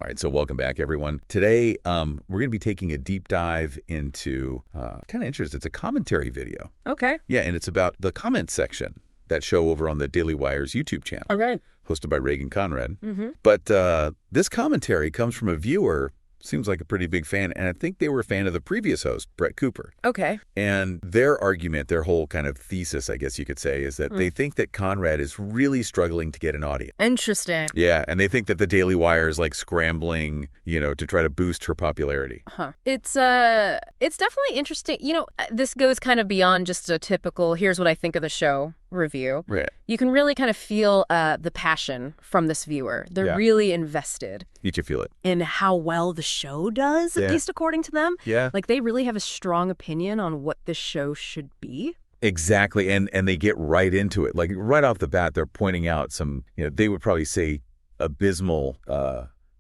right, so welcome back, everyone. Today, we're going to be taking a deep dive into kind of interesting. It's a commentary video. Okay. Yeah, and it's about the comment section, that show over on the Daily Wire's YouTube channel. Okay. Hosted by Reagan Conrad. Mm-hmm. But this commentary comes from a viewer, seems like a pretty big fan, and I think they were a fan of the previous host, Brett Cooper. Okay. And their argument, their whole kind of thesis, I guess you could say, is that they think that Conrad is really struggling to get an audience. Interesting. Yeah, and they think that the Daily Wire is like scrambling, to try to boost her popularity. Huh. It's definitely interesting. This goes kind of beyond just a typical, here's what I think of the show review. Right. You can really kind of feel the passion from this viewer. They're really invested. You can feel it. In how well the show does, at least according to them. Yeah. Like, they really have a strong opinion on what this show should be. Exactly, and they get right into it. Like, right off the bat, they're pointing out some, they would probably say abysmal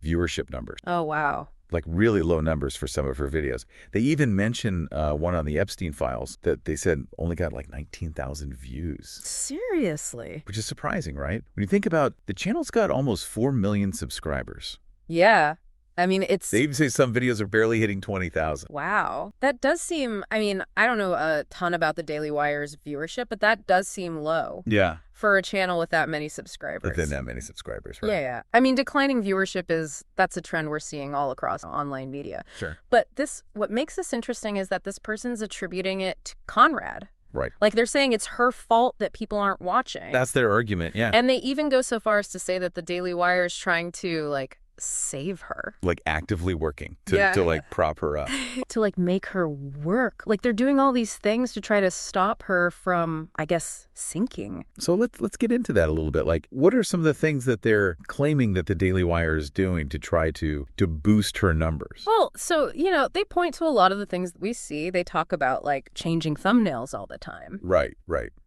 viewership numbers. Oh, wow. Like really low numbers for some of her videos. They even mention one on the Epstein files that they said only got like 19,000 views. Seriously? Which is surprising, right? When you think about the channel's got almost 4 million subscribers. Yeah. I mean, They even say some videos are barely hitting 20,000. Wow. That does seem, I don't know a ton about the Daily Wire's viewership, but that does seem low. Yeah. For a channel with that many subscribers. Within that many subscribers, right? Yeah. Declining viewership that's a trend we're seeing all across online media. Sure. But what makes this interesting is that this person's attributing it to Conrad. Right. Like, they're saying it's her fault that people aren't watching. That's their argument, yeah. And they even go so far as to say that the Daily Wire is trying to, save her. Like, actively working to prop her up. To, make her work. Like, they're doing all these things to try to stop her from, I guess, sinking. So let's get into that a little bit. Like, what are some of the things that they're claiming that the Daily Wire is doing to try to boost her numbers? Well, so, they point to a lot of the things that we see. They talk about, changing thumbnails all the time. Right.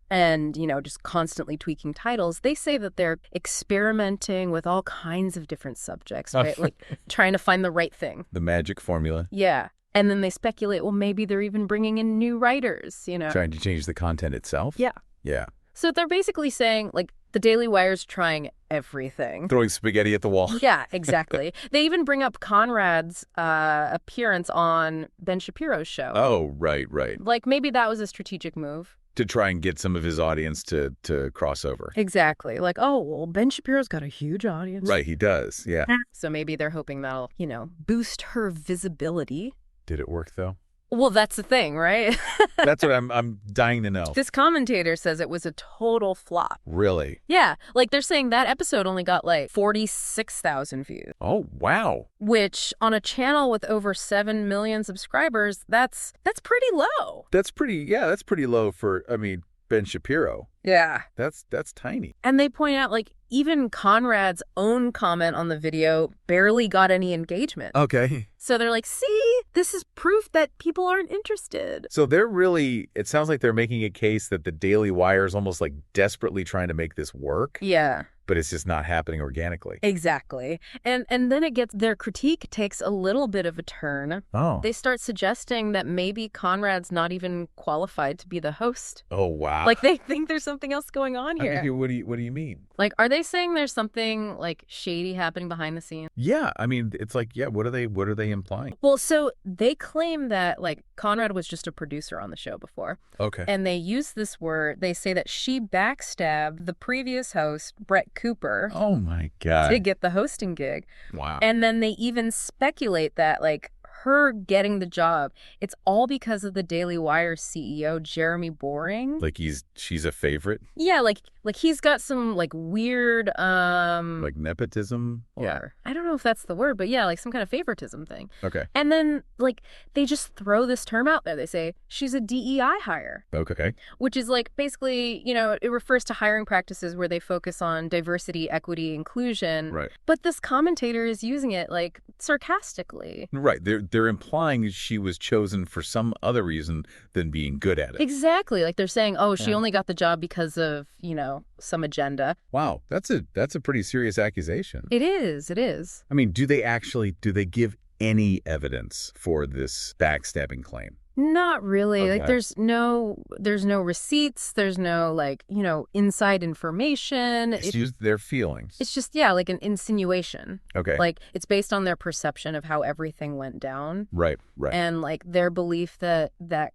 And, just constantly tweaking titles. They say that they're experimenting with all kinds of different subjects, right? Trying to find the right thing. The magic formula. Yeah. And then they speculate, well, maybe they're even bringing in new writers, Trying to change the content itself? Yeah. Yeah. So they're basically saying, the Daily Wire's trying everything. Throwing spaghetti at the wall. Yeah, exactly. They even bring up Conrad's appearance on Ben Shapiro's show. Oh, right. Maybe that was a strategic move. To try and get some of his audience to cross over. Exactly. Ben Shapiro's got a huge audience. Right, he does, yeah. So maybe they're hoping that'll, boost her visibility. Did it work, though? Well, that's the thing, right? That's what I'm dying to know. This commentator says it was a total flop. Really? Yeah. They're saying that episode only got 46,000 views. Oh, wow. Which, on a channel with over 7 million subscribers, that's pretty low. That's pretty low for, Ben Shapiro. Yeah. That's tiny. And they point out, even Conrad's own comment on the video barely got any engagement. Okay. So they're like, see, this is proof that people aren't interested. So it sounds like they're making a case that the Daily Wire is almost desperately trying to make this work. Yeah. But it's just not happening organically. Exactly. And then their critique takes a little bit of a turn. Oh. They start suggesting that maybe Conrad's not even qualified to be the host. Oh, wow. They think there's something else going on here. What do you mean? Are they saying there's something shady happening behind the scenes? Yeah, it's what are they implying? Well, so they claim that Conrad was just a producer on the show before. Okay. And they use this word. They say that she backstabbed the previous host, Brett Cooper. Oh my God. To get the hosting gig. Wow. And then they even speculate that her getting the job, it's all because of the Daily Wire CEO, Jeremy Boring. She's a favorite? Yeah, he's got some weird nepotism? Or I don't know if that's the word, but yeah, some kind of favoritism thing. Okay. And then they just throw this term out there. They say she's a DEI hire. Okay. Which is basically, it refers to hiring practices where they focus on diversity, equity, inclusion. Right. But this commentator is using it sarcastically. Right. They're implying she was chosen for some other reason than being good at it. Exactly. They're saying, oh, she only got the job because of, some agenda. Wow. That's a pretty serious accusation. It is. Do they give any evidence for this backstabbing claim? Not really. Okay. Like there's no receipts, there's no like, inside information. It's used their feelings. It's just, yeah, like an insinuation. Okay. Like it's based on their perception of how everything went down. Right. And like their belief that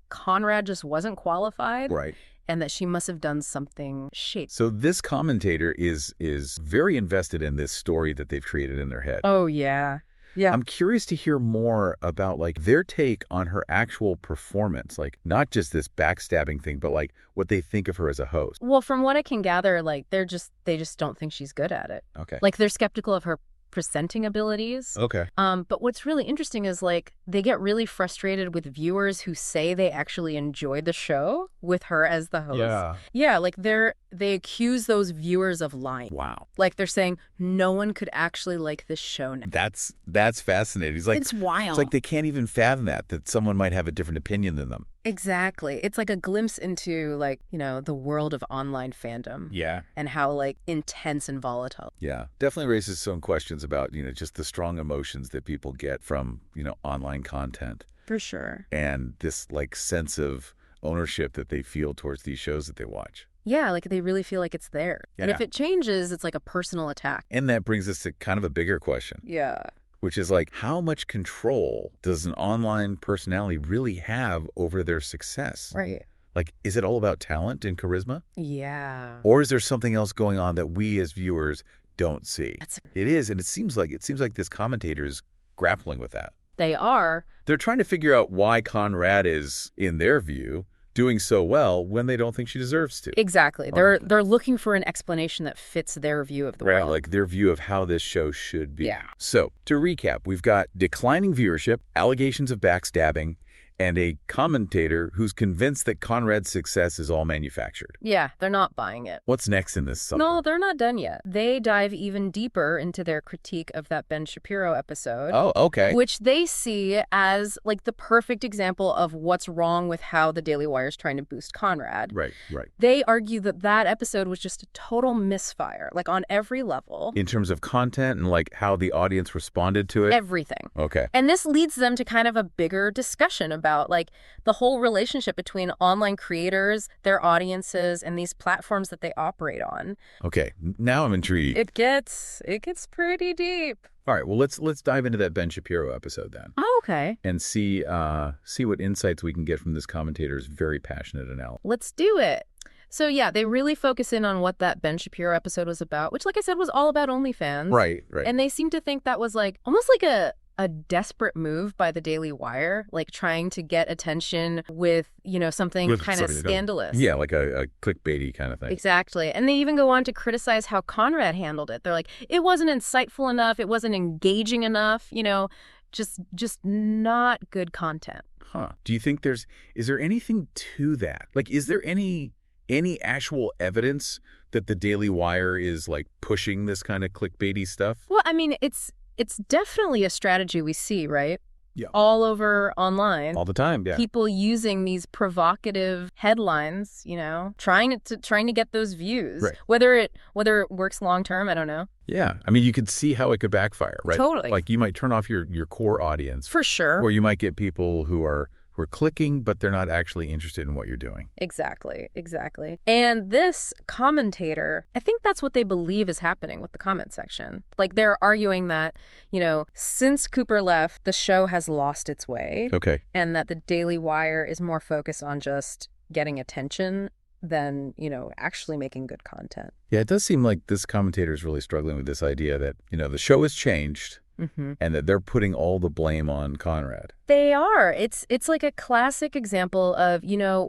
Conrad just wasn't qualified. Right. And that she must have done something shady. So this commentator is very invested in this story that they've created in their head. Oh, yeah. Yeah. I'm curious to hear more about like their take on her actual performance, like not just this backstabbing thing, but like what they think of her as a host. Well, from what I can gather, like they just don't think she's good at it. Okay. Like they're skeptical of her presenting abilities. Okay. But what's really interesting is like they get really frustrated with viewers who say they actually enjoyed the show with her as the host. Yeah. Yeah, like they accuse those viewers of lying. Wow. Like they're saying no one could actually like this show now. That's fascinating. It's wild. It's like they can't even fathom that someone might have a different opinion than them. Exactly. It's like a glimpse into like, the world of online fandom. Yeah. And how like intense and volatile. Yeah. Definitely raises some questions about, just the strong emotions that people get from, online content. For sure. And this like sense of ownership that they feel towards these shows that they watch. Yeah, like they really feel like it's theirs. Yeah. And if it changes, it's like a personal attack. And that brings us to kind of a bigger question. Yeah. Which is like, how much control does an online personality really have over their success? Right. Like, is it all about talent and charisma? Yeah. Or is there something else going on that we as viewers don't see? It is, and it seems like this commentator is grappling with that. They are. They're trying to figure out why Conrad is, in their view, doing so well when they don't think she deserves to. Exactly. They're looking for an explanation that fits their view of the world. Like their view of how this show should be. Yeah. So, to recap, we've got declining viewership, allegations of backstabbing, and a commentator who's convinced that Conrad's success is all manufactured. Yeah, they're not buying it. What's next in this summer? No, they're not done yet. They dive even deeper into their critique of that Ben Shapiro episode. Oh, okay. Which they see as like the perfect example of what's wrong with how the Daily Wire is trying to boost Conrad. Right. They argue that episode was just a total misfire, like on every level. In terms of content and like how the audience responded to it? Everything. Okay. And this leads them to kind of a bigger discussion about like the whole relationship between online creators, their audiences, and these platforms that they operate on. Okay. Now I'm intrigued. It gets pretty deep. All right. Well, let's dive into that Ben Shapiro episode then. Oh, okay. And see what insights we can get from this commentator's very passionate analysis. Let's do it. So yeah, they really focus in on what that Ben Shapiro episode was about, which, like I said, was all about OnlyFans. Right. And they seem to think that was like almost like a desperate move by the Daily Wire, like trying to get attention with, something kind of scandalous. Yeah, like a clickbaity kind of thing. Exactly. And they even go on to criticize how Conrad handled it. They're like, it wasn't insightful enough. It wasn't engaging enough, just not good content. Huh. Do you think is there anything to that? Like, is there any actual evidence that the Daily Wire is like pushing this kind of clickbaity stuff? Well, I mean, it's definitely a strategy we see, right? Yeah. All over online. All the time, yeah. People using these provocative headlines, trying to get those views. Right. Whether it works long term, I don't know. Yeah. I mean, you could see how it could backfire, right? Totally. Like you might turn off your core audience. For sure. Or you might get people who are clicking, but they're not actually interested in what you're doing. Exactly. And this commentator, I think that's what they believe is happening with the comment section. Like they're arguing that, since Cooper left, the show has lost its way. Okay. And that the Daily Wire is more focused on just getting attention than, actually making good content. Yeah, it does seem like this commentator is really struggling with this idea that, the show has changed. Mm-hmm. And that they're putting all the blame on Conrad. They are. It's like a classic example of,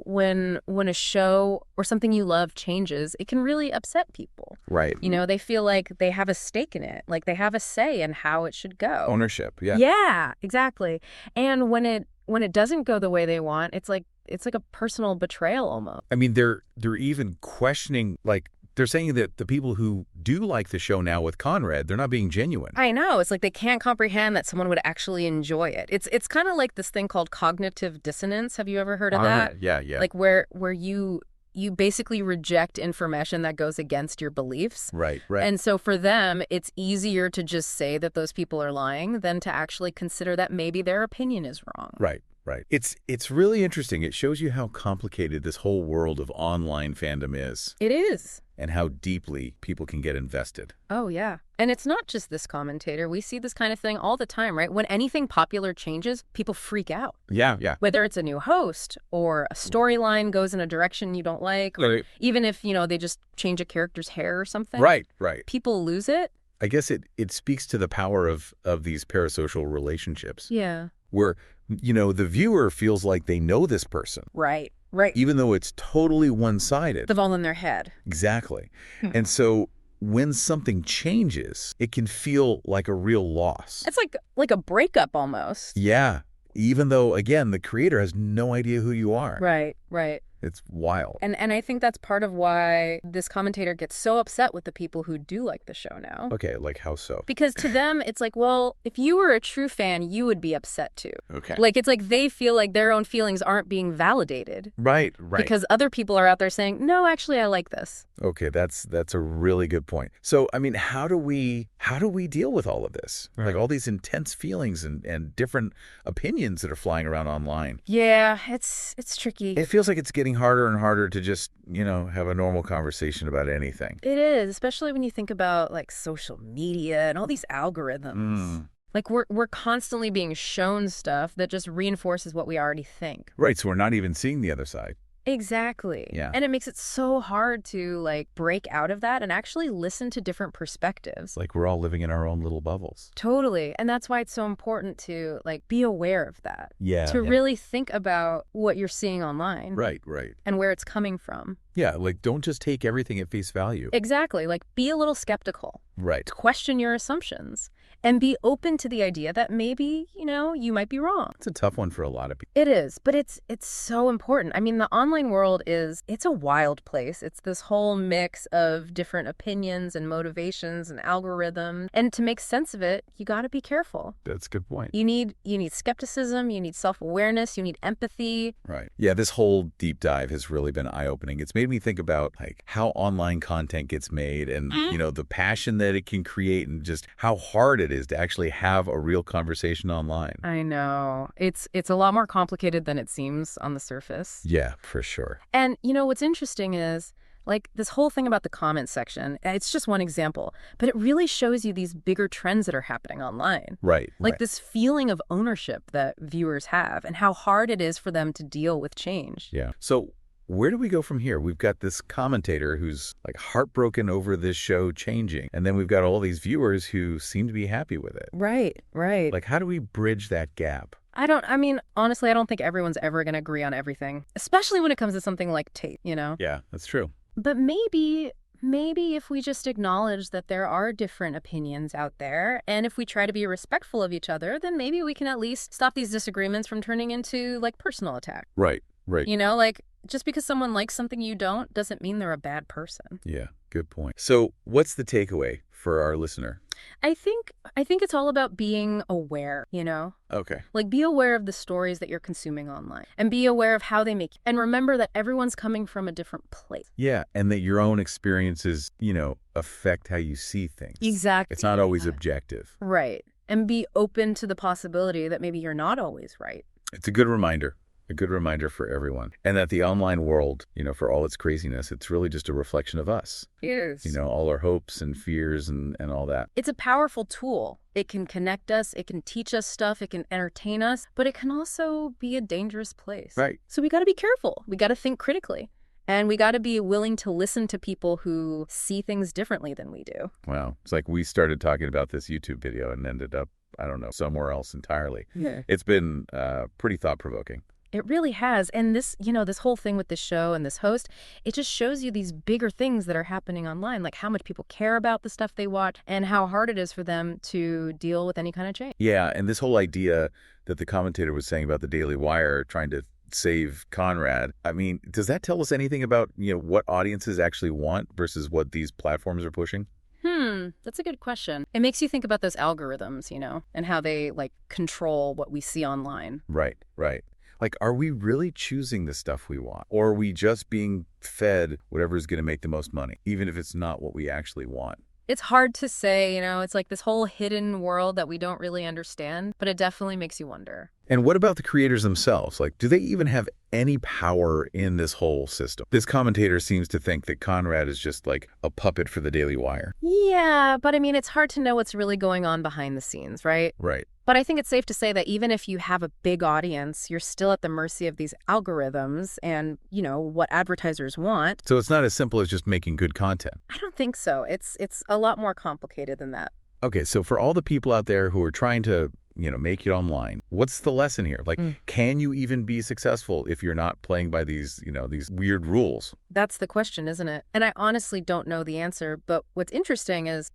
when a show or something you love changes, it can really upset people. Right. They feel like they have a stake in it, like they have a say in how it should go. Ownership, yeah. Yeah, exactly. And when it doesn't go the way they want, it's like a personal betrayal almost. I mean, they're even questioning, like, they're saying that the people who do like the show now with Conrad, they're not being genuine. I know. It's like they can't comprehend that someone would actually enjoy it. It's kind of like this thing called cognitive dissonance. Have you ever heard of that? Yeah. Like where you basically reject information that goes against your beliefs. Right, right. And so for them, it's easier to just say that those people are lying than to actually consider that maybe their opinion is wrong. Right, right. It's really interesting. It shows you how complicated this whole world of online fandom is. It is. And how deeply people can get invested. Oh, yeah. And it's not just this commentator. We see this kind of thing all the time, right? When anything popular changes, people freak out. Yeah, yeah. Whether it's a new host or a storyline goes in a direction you don't like, or even if, they just change a character's hair or something. Right, right. People lose it. I guess it speaks to the power of these parasocial relationships. Yeah. Where, the viewer feels like they know this person. Right, right. Even though it's totally one-sided. They've all in their head. Exactly. And so when something changes, it can feel like a real loss. It's like a breakup almost. Yeah. Even though, again, the creator has no idea who you are. Right, right. It's wild. And I think that's part of why this commentator gets so upset with the people who do like the show now. Okay, like how so? Because to them, it's like, well, if you were a true fan, you would be upset too. Okay. Like, it's like they feel like their own feelings aren't being validated. Right, right. Because other people are out there saying, no, actually, I like this. Okay, that's a really good point. So, I mean, how do we deal with all of this? Right. Like all these intense feelings and different opinions that are flying around online. Yeah, it's tricky. It feels like it's getting harder and harder to just, have a normal conversation about anything. It is, especially when you think about like social media and all these algorithms. Like we're constantly being shown stuff that just reinforces what we already think. Right, so we're not even seeing the other side. Exactly. Yeah. And it makes it so hard to like break out of that and actually listen to different perspectives. Like we're all living in our own little bubbles. Totally. And that's why it's so important to like be aware of that. Yeah. To really think about what you're seeing online. Right, right. And where it's coming from. Yeah, like don't just take everything at face value. Exactly. Like be a little skeptical. Right. Question your assumptions. And be open to the idea that maybe, you might be wrong. It's a tough one for a lot of people. It is, but it's so important. I mean, the online world it's a wild place. It's this whole mix of different opinions and motivations and algorithms. And to make sense of it, you got to be careful. That's a good point. You need skepticism, you need self-awareness, you need empathy. Right. Yeah, this whole deep dive has really been eye-opening. It's made me think about like how online content gets made and, the passion that it can create and just how hard it is to actually have a real conversation online. I know. It's a lot more complicated than it seems on the surface. Yeah, for sure. And what's interesting is like this whole thing about the comment section, it's just one example, but it really shows you these bigger trends that are happening online. Right. Like right. this feeling of ownership that viewers have and how hard it is for them to deal with change. Yeah. So where do we go from here? We've got this commentator who's like heartbroken over this show changing. And then we've got all these viewers who seem to be happy with it. Right, right. Like, how do we bridge that gap? Honestly, I don't think everyone's ever going to agree on everything, especially when it comes to something like tape, Yeah, that's true. But maybe if we just acknowledge that there are different opinions out there, and if we try to be respectful of each other, then maybe we can at least stop these disagreements from turning into like personal attack. Right, right. Like just because someone likes something you don't doesn't mean they're a bad person. Yeah, good point. So what's the takeaway for our listener? I think it's all about being aware, Okay. Like be aware of the stories that you're consuming online and be aware of how they make you. And remember that everyone's coming from a different place. Yeah, and that your own experiences, affect how you see things. Exactly. It's not always objective. Right. And be open to the possibility that maybe you're not always right. It's a good reminder. A good reminder for everyone. And that the online world, for all its craziness, it's really just a reflection of us. It is. All our hopes and fears and all that. It's a powerful tool. It can connect us, it can teach us stuff, it can entertain us, but it can also be a dangerous place. Right. So we got to be careful. We got to think critically. And we got to be willing to listen to people who see things differently than we do. Wow. It's like we started talking about this YouTube video and ended up, I don't know, somewhere else entirely. Yeah. It's been pretty thought-provoking. It really has. And this, this whole thing with this show and this host, it just shows you these bigger things that are happening online, like how much people care about the stuff they watch and how hard it is for them to deal with any kind of change. Yeah, and this whole idea that the commentator was saying about the Daily Wire trying to save Conrad, does that tell us anything about, what audiences actually want versus what these platforms are pushing? That's a good question. It makes you think about those algorithms, and how they like control what we see online. Right, right. Like, are we really choosing the stuff we want? Or are we just being fed whatever is going to make the most money, even if it's not what we actually want? It's hard to say, it's like this whole hidden world that we don't really understand, but it definitely makes you wonder. And what about the creators themselves? Like, do they even have any power in this whole system? This commentator seems to think that Conrad is just like a puppet for the Daily Wire. Yeah, but I mean, it's hard to know what's really going on behind the scenes, right? Right. But I think it's safe to say that even if you have a big audience, you're still at the mercy of these algorithms and, what advertisers want. So it's not as simple as just making good content. I don't think so. It's a lot more complicated than that. Okay, so for all the people out there who are trying to, make it online, what's the lesson here? Like, can you even be successful if you're not playing by these, these weird rules? That's the question, isn't it? And I honestly don't know the answer. But what's interesting is,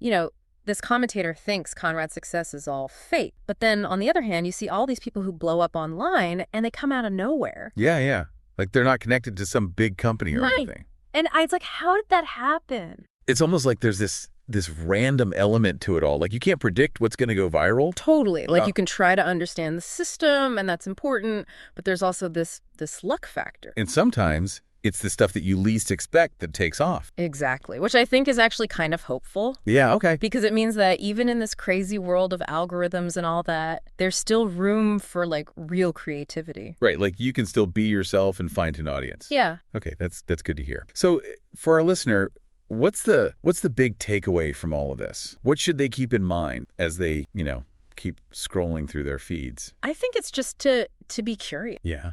this commentator thinks Conrad's success is all fake. But then on the other hand, you see all these people who blow up online and they come out of nowhere. Yeah. Like they're not connected to some big company or anything. And it's like, how did that happen? It's almost like there's this random element to it all. Like you can't predict what's going to go viral. Totally. Like you can try to understand the system and that's important, but there's also this luck factor. And sometimes it's the stuff that you least expect that takes off. Exactly, which I think is actually kind of hopeful. Yeah, okay. Because it means that even in this crazy world of algorithms and all that, there's still room for like real creativity. Right, like you can still be yourself and find an audience. Yeah. Okay, that's good to hear. So for our listener, what's the big takeaway from all of this? What should they keep in mind as they, keep scrolling through their feeds? I think it's just to be curious. Yeah.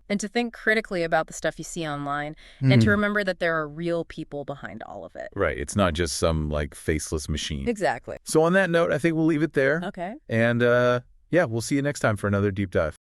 And to think critically about the stuff you see online and to remember that there are real people behind all of it. Right. It's not just some like faceless machine. Exactly. So on that note, I think we'll leave it there. Okay. And we'll see you next time for another deep dive.